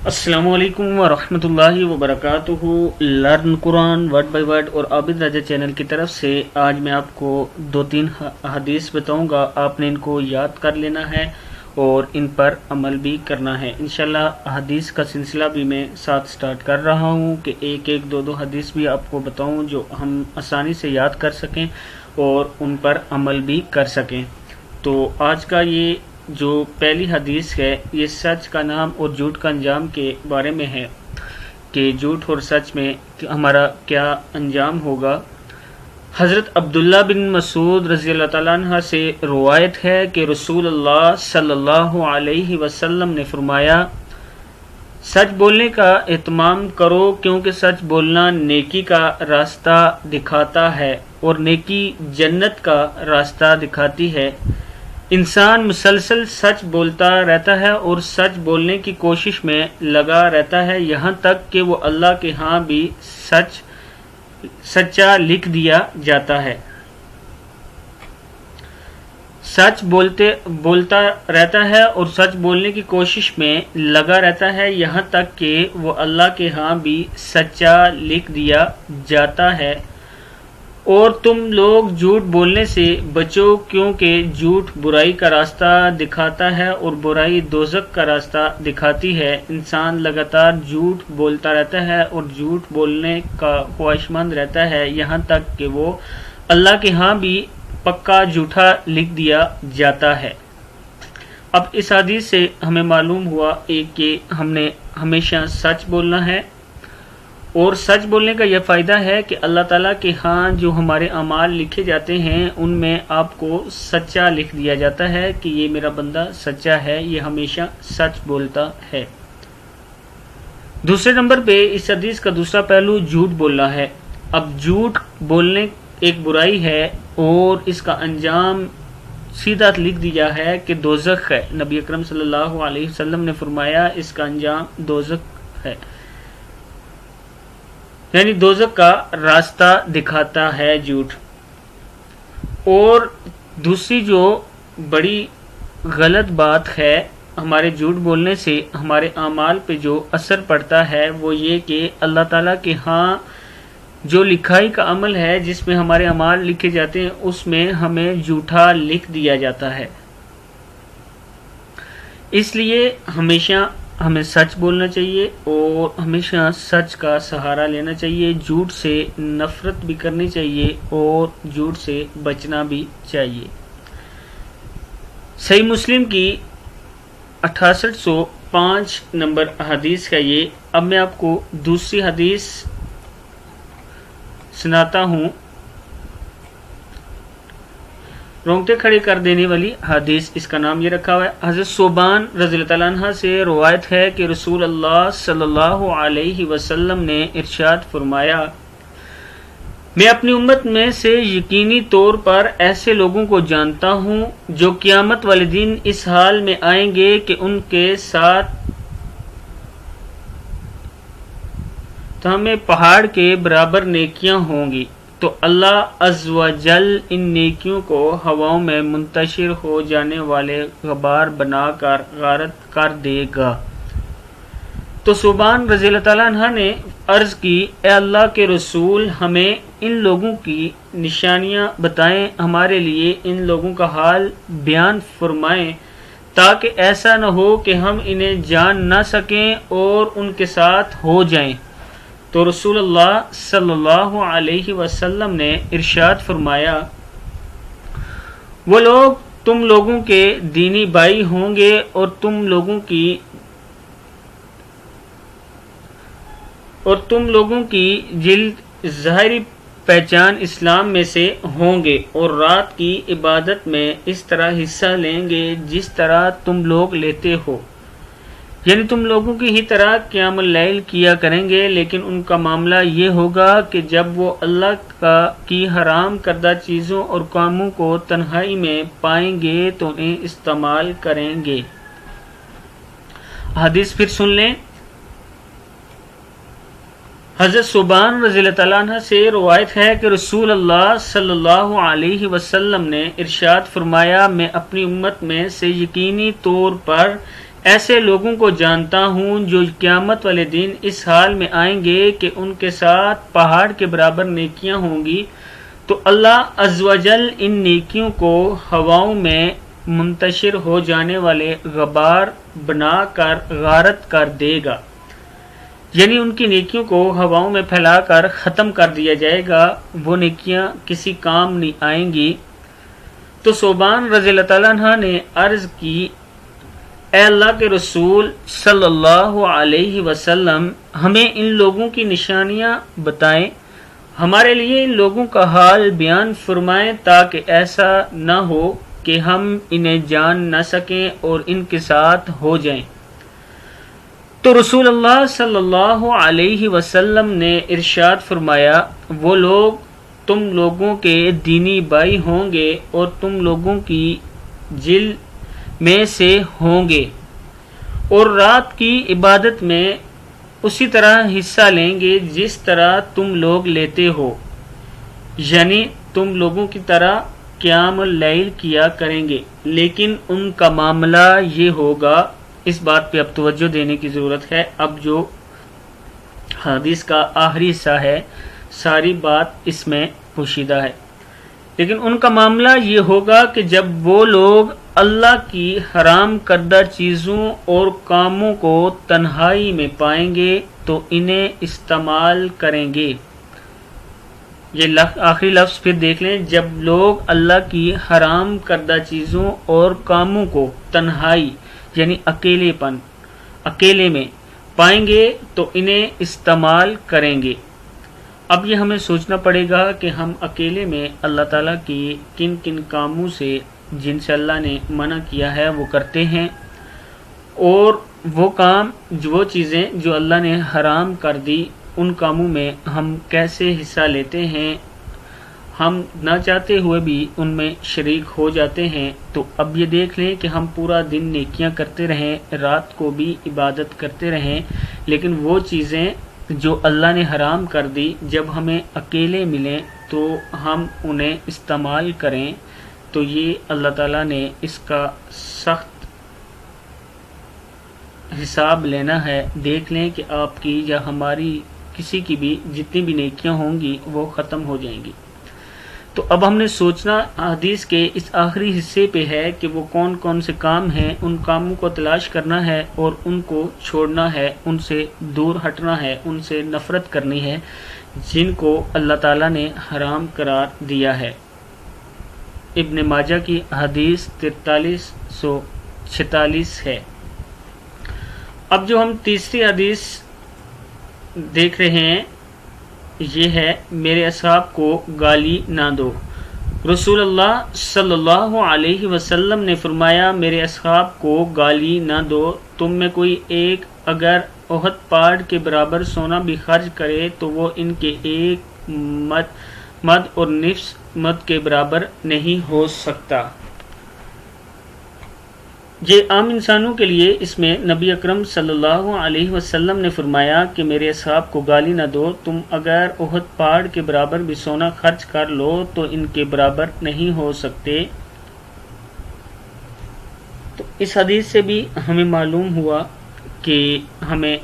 السلام علیکم ورحمۃ اللہ وبرکاتہ۔ Learn Quran word by word اور عابد راجہ چینل کی طرف سے آج میں آپ کو 2-3 حدیث بتاؤں گا۔ آپ نے ان کو یاد کر لینا ہے اور ان پر عمل بھی کرنا ہے۔ انشاءاللہ حدیث کا سلسلہ بھی میں ساتھ سٹارٹ کر رہا ہوں کہ ایک دو حدیث بھی آپ کو بتاؤں جو ہم آسانی سے یاد کر سکیں اور ان پر عمل بھی کر سکیں۔ تو آج کا یہ جو پہلی حدیث ہے یہ سچ کا نام اور جھوٹ کا انجام کے بارے میں ہے کہ جھوٹ اور سچ میں ہمارا کیا انجام ہوگا۔ حضرت عبداللہ بن مسعود رضی اللہ تعالیٰ عنہ سے روایت ہے کہ رسول اللہ صلی اللہ علیہ وسلم نے فرمایا، سچ بولنے کا اہتمام کرو کیونکہ سچ بولنا نیکی کا راستہ دکھاتا ہے اور نیکی جنت کا راستہ دکھاتی ہے۔ انسان مسلسل سچ بولتا رہتا ہے اور سچ بولنے کی کوشش میں لگا رہتا ہے یہاں تک کہ وہ اللہ کے ہاں بھی سچا لکھ دیا جاتا ہے۔ سچ بولتا رہتا ہے اور سچ بولنے کی کوشش میں لگا رہتا ہے یہاں تک کہ وہ اللہ کے ہاں بھی سچا لکھ دیا جاتا ہے۔ اور تم لوگ جھوٹ بولنے سے بچو کیونکہ جھوٹ برائی کا راستہ دکھاتا ہے اور برائی دوزخ کا راستہ دکھاتی ہے۔ انسان لگاتار جھوٹ بولتا رہتا ہے اور جھوٹ بولنے کا خواہشمند رہتا ہے یہاں تک کہ وہ اللہ کے ہاں بھی پکا جھوٹا لکھ دیا جاتا ہے۔ اب اس حدیث سے ہمیں معلوم ہوا کہ ہم نے ہمیشہ سچ بولنا ہے، اور سچ بولنے کا یہ فائدہ ہے کہ اللہ تعالیٰ کے ہاں جو ہمارے اعمال لکھے جاتے ہیں ان میں آپ کو سچا لکھ دیا جاتا ہے کہ یہ میرا بندہ سچا ہے، یہ ہمیشہ سچ بولتا ہے۔ دوسرے نمبر پہ اس حدیث کا دوسرا پہلو جھوٹ بولنا ہے۔ اب جھوٹ بولنے ایک برائی ہے اور اس کا انجام سیدھا لکھ دیا ہے کہ دوزخ ہے۔ نبی اکرم صلی اللہ علیہ وسلم نے فرمایا اس کا انجام دوزخ ہے، یعنی دوزخ کا راستہ دکھاتا ہے جھوٹ۔ اور دوسری جو بڑی غلط بات ہے ہمارے جھوٹ بولنے سے ہمارے اعمال پہ جو اثر پڑتا ہے وہ یہ کہ اللہ تعالیٰ کے ہاں جو لکھائی کا عمل ہے جس میں ہمارے اعمال لکھے جاتے ہیں اس میں ہمیں جھوٹا لکھ دیا جاتا ہے۔ اس لیے ہمیشہ ہمیں سچ بولنا چاہیے اور ہمیشہ سچ کا سہارا لینا چاہیے، جھوٹ سے نفرت بھی کرنی چاہیے اور جھوٹ سے بچنا بھی چاہیے۔ صحیح مسلم کی 6805 نمبر حدیث کا یہ۔ اب میں آپ کو دوسری حدیث سناتا ہوں، رونگٹے کھڑے کر دینے والی حدیث، اس کا نام یہ رکھا ہوا ہے۔ حضرت ثوبان رضی اللہ تعالیٰ عنہ سے روایت ہے کہ رسول اللہ صلی اللہ علیہ وسلم نے ارشاد فرمایا، میں اپنی امت میں سے یقینی طور پر ایسے لوگوں کو جانتا ہوں جو قیامت والے دن اس حال میں آئیں گے کہ ان کے ساتھ ہمیں پہاڑ کے برابر نیکیاں ہوں گی، تو اللہ عز و جل ان نیکیوں کو ہواؤں میں منتشر ہو جانے والے غبار بنا کر غارت کر دے گا۔ تو ثوبان رضی اللہ تعالیٰ عنہ نے عرض کی، اے اللہ کے رسول، ہمیں ان لوگوں کی نشانیاں بتائیں، ہمارے لیے ان لوگوں کا حال بیان فرمائیں تاکہ ایسا نہ ہو کہ ہم انہیں جان نہ سکیں اور ان کے ساتھ ہو جائیں۔ تو رسول اللہ صلی اللہ علیہ وسلم نے ارشاد فرمایا، وہ لوگ تم لوگوں کے دینی بھائی ہوں گے اور تم لوگوں کی جلد ظاہری پہچان اسلام میں سے ہوں گے اور رات کی عبادت میں اس طرح حصہ لیں گے جس طرح تم لوگ لیتے ہو، یعنی تم لوگوں کی ہی طرح قیام اللیل کیا کریں گے، لیکن ان کا معاملہ یہ ہوگا کہ جب وہ اللہ کی حرام کردہ چیزوں اور کاموں کو تنہائی میں پائیں گے تو انہیں استعمال کریں گے۔ حدیث پھر سن لیں۔ حضرت ثوبان رضی اللہ تعالیٰ عنہ سے روایت ہے کہ رسول اللہ صلی اللہ علیہ وسلم نے ارشاد فرمایا، میں اپنی امت میں سے یقینی طور پر ایسے لوگوں کو جانتا ہوں جو قیامت والے دن اس حال میں آئیں گے کہ ان کے ساتھ پہاڑ کے برابر نیکیاں ہوں گی، تو اللہ عز و جل ان نیکیوں کو ہواؤں میں منتشر ہو جانے والے غبار بنا کر غارت کر دے گا، یعنی ان کی نیکیوں کو ہواؤں میں پھیلا کر ختم کر دیا جائے گا، وہ نیکیاں کسی کام نہیں آئیں گی۔ تو صوبان رضی اللہ تعالیٰ عنہ نے عرض کی، اے اللہ کے رسول صلی اللہ علیہ وسلم، ہمیں ان لوگوں کی نشانیاں بتائیں، ہمارے لیے ان لوگوں کا حال بیان فرمائیں، تاکہ ایسا نہ ہو کہ ہم انہیں جان نہ سکیں اور ان کے ساتھ ہو جائیں۔ تو رسول اللہ صلی اللہ علیہ وسلم نے ارشاد فرمایا، وہ لوگ تم لوگوں کے دینی بھائی ہوں گے اور تم لوگوں کی جل میں سے ہوں گے، اور رات کی عبادت میں اسی طرح حصہ لیں گے جس طرح تم لوگ لیتے ہو، یعنی تم لوگوں کی طرح قیام اللیل کیا کریں گے، لیکن ان کا معاملہ یہ ہوگا، اس بات پہ اب توجہ دینے کی ضرورت ہے۔ اب جو حدیث کا آخری حصہ ہے ساری بات اس میں پوشیدہ ہے، لیکن ان کا معاملہ یہ ہوگا کہ جب وہ لوگ اللہ کی حرام کردہ چیزوں اور کاموں کو تنہائی میں پائیں گے تو انہیں استعمال کریں گے۔ یہ آخری لفظ پھر دیکھ لیں، جب لوگ اللہ کی حرام کردہ چیزوں اور کاموں کو تنہائی یعنی اکیلے میں پائیں گے تو انہیں استعمال کریں گے۔ اب یہ ہمیں سوچنا پڑے گا کہ ہم اکیلے میں اللہ تعالیٰ کی کن کن کاموں سے جن سے اللہ نے منع کیا ہے وہ کرتے ہیں، اور وہ کام وہ چیزیں جو اللہ نے حرام کر دی ان کاموں میں ہم کیسے حصہ لیتے ہیں، ہم نہ چاہتے ہوئے بھی ان میں شریک ہو جاتے ہیں۔ تو اب یہ دیکھ لیں کہ ہم پورا دن نیکیاں کرتے رہیں، رات کو بھی عبادت کرتے رہیں، لیکن وہ چیزیں جو اللہ نے حرام کر دی جب ہمیں اکیلے ملیں تو ہم انہیں استعمال کریں، تو یہ اللہ تعالیٰ نے اس کا سخت حساب لینا ہے۔ دیکھ لیں کہ آپ کی یا ہماری کسی کی بھی جتنی بھی نیکیاں ہوں گی وہ ختم ہو جائیں گی۔ تو اب ہم نے سوچنا حدیث کے اس آخری حصے پہ ہے کہ وہ کون کون سے کام ہیں، ان کاموں کو تلاش کرنا ہے اور ان کو چھوڑنا ہے، ان سے دور ہٹنا ہے، ان سے نفرت کرنی ہے جن کو اللہ تعالیٰ نے حرام قرار دیا ہے۔ ابن ماجہ کی حدیث 4346 ہے۔ اب جو ہم تیسری حدیث دیکھ رہے ہیں یہ ہے، میرے اصحاب کو گالی نہ دو۔ رسول اللہ صلی اللہ علیہ وسلم نے فرمایا، میرے اصحاب کو گالی نہ دو، تم میں کوئی ایک اگر احد پہاڑ کے برابر سونا بھی خرچ کرے تو وہ ان کے ایک مد اور نصف مد کے برابر نہیں ہو سکتا۔ یہ عام انسانوں کے لیے اس میں نبی اکرم صلی اللہ علیہ وسلم نے فرمایا کہ میرے اصحاب کو گالی نہ دو، تم اگر احد پہاڑ کے برابر بھی سونا خرچ کر لو تو ان کے برابر نہیں ہو سکتے۔ تو اس حدیث سے بھی ہمیں معلوم ہوا کہ ہمیں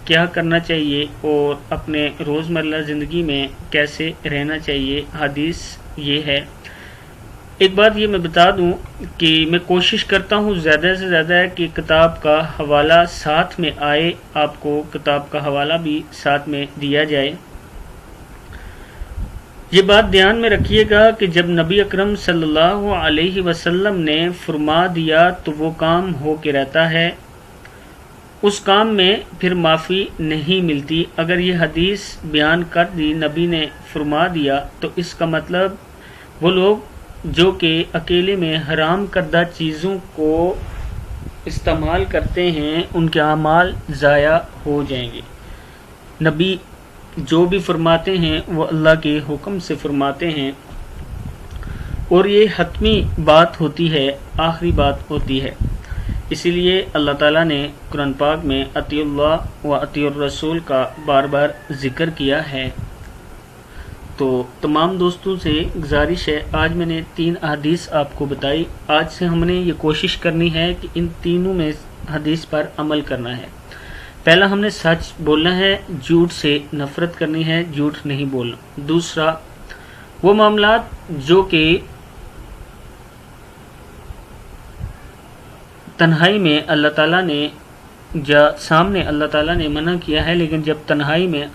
کیا کرنا چاہیے اور اپنے روزمرہ زندگی میں کیسے رہنا چاہیے۔ حدیث یہ ہے۔ ایک بات یہ میں بتا دوں کہ میں کوشش کرتا ہوں زیادہ سے زیادہ کہ کتاب کا حوالہ ساتھ میں آئے، آپ کو کتاب کا حوالہ بھی ساتھ میں دیا جائے۔ یہ بات دھیان میں رکھیے گا کہ جب نبی اکرم صلی اللہ علیہ وسلم نے فرما دیا تو وہ کام ہو کے رہتا ہے، اس کام میں پھر معافی نہیں ملتی۔ اگر یہ حدیث بیان کر دی، نبی نے فرما دیا، تو اس کا مطلب وہ لوگ جو کہ اکیلے میں حرام کردہ چیزوں کو استعمال کرتے ہیں ان کے اعمال ضائع ہو جائیں گے۔ نبی جو بھی فرماتے ہیں وہ اللہ کے حکم سے فرماتے ہیں، اور یہ حتمی بات ہوتی ہے، آخری بات ہوتی ہے۔ اسی لیے اللہ تعالیٰ نے قرآن پاک میں اطیع اللہ و اطیع الرسول کا بار بار ذکر کیا ہے۔ تو تمام دوستوں سے گزارش ہے، آج میں نے 3 احادیث آپ کو بتائی۔ آج سے ہم نے یہ کوشش کرنی ہے کہ ان تینوں میں حدیث پر عمل کرنا ہے۔ پہلا ہم نے سچ بولنا ہے، جھوٹ سے نفرت کرنی ہے، جھوٹ نہیں بولنا۔ دوسرا وہ معاملات جو کہ تنہائی میں اللہ تعالیٰ نے سامنے اللہ تعالیٰ نے منع کیا ہے، لیکن جب تنہائی میں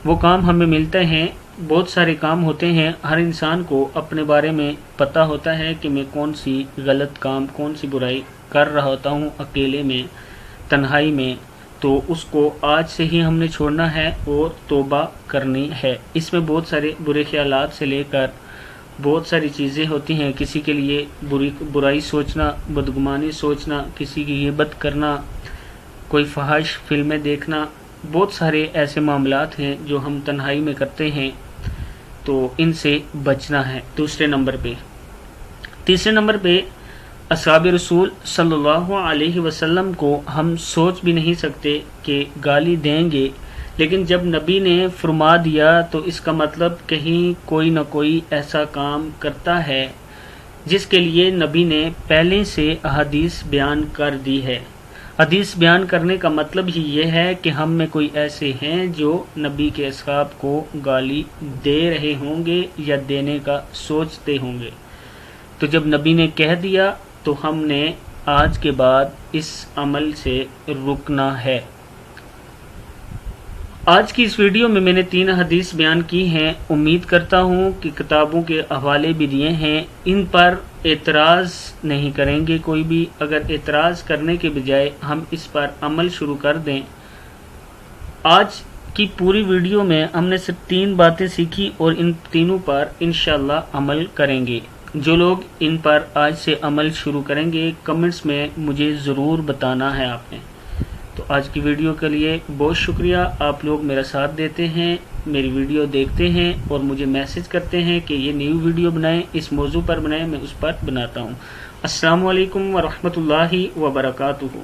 وہ کام ہمیں ملتے ہیں، بہت سارے کام ہوتے ہیں، ہر انسان کو اپنے بارے میں پتہ ہوتا ہے کہ میں کون سی غلط کام، کون سی برائی کر رہا ہوتا ہوں اکیلے میں، تنہائی میں، تو اس کو آج سے ہی ہم نے چھوڑنا ہے اور توبہ کرنی ہے۔ اس میں بہت سارے برے خیالات سے لے کر بہت ساری چیزیں ہوتی ہیں، کسی کے لیے برائی سوچنا، بدگمانی سوچنا، کسی کی غیبت کرنا، کوئی فحش فلمیں دیکھنا، بہت سارے ایسے معاملات ہیں جو ہم تنہائی میں کرتے ہیں، تو ان سے بچنا ہے۔ تیسرے نمبر پہ اصحاب رسول صلی اللہ علیہ وسلم کو ہم سوچ بھی نہیں سکتے کہ گالی دیں گے، لیکن جب نبی نے فرما دیا تو اس کا مطلب کہیں کوئی نہ کوئی ایسا کام کرتا ہے جس کے لیے نبی نے پہلے سے احادیث بیان کر دی ہے۔ حدیث بیان کرنے کا مطلب ہی یہ ہے کہ ہم میں کوئی ایسے ہیں جو نبی کے اصحاب کو گالی دے رہے ہوں گے یا دینے کا سوچتے ہوں گے، تو جب نبی نے کہہ دیا تو ہم نے آج کے بعد اس عمل سے رکنا ہے۔ آج کی اس ویڈیو میں نے 3 حدیث بیان کی ہیں، امید کرتا ہوں کہ کتابوں کے حوالے بھی دیے ہیں، ان پر اعتراض نہیں کریں گے کوئی بھی۔ اگر اعتراض کرنے کے بجائے ہم اس پر عمل شروع کر دیں۔ آج کی پوری ویڈیو میں ہم نے صرف 3 باتیں سیکھی اور ان تینوں پر انشاءاللہ عمل کریں گے۔ جو لوگ ان پر آج سے عمل شروع کریں گے، کمنٹس میں مجھے ضرور بتانا ہے آپ نے۔ تو آج کی ویڈیو کے لیے بہت شکریہ، آپ لوگ میرا ساتھ دیتے ہیں، میری ویڈیو دیکھتے ہیں اور مجھے میسج کرتے ہیں کہ یہ نیو ویڈیو بنائیں، اس موضوع پر بنائیں، میں اس پر بناتا ہوں۔ السلام علیکم ورحمۃ اللہ وبرکاتہ۔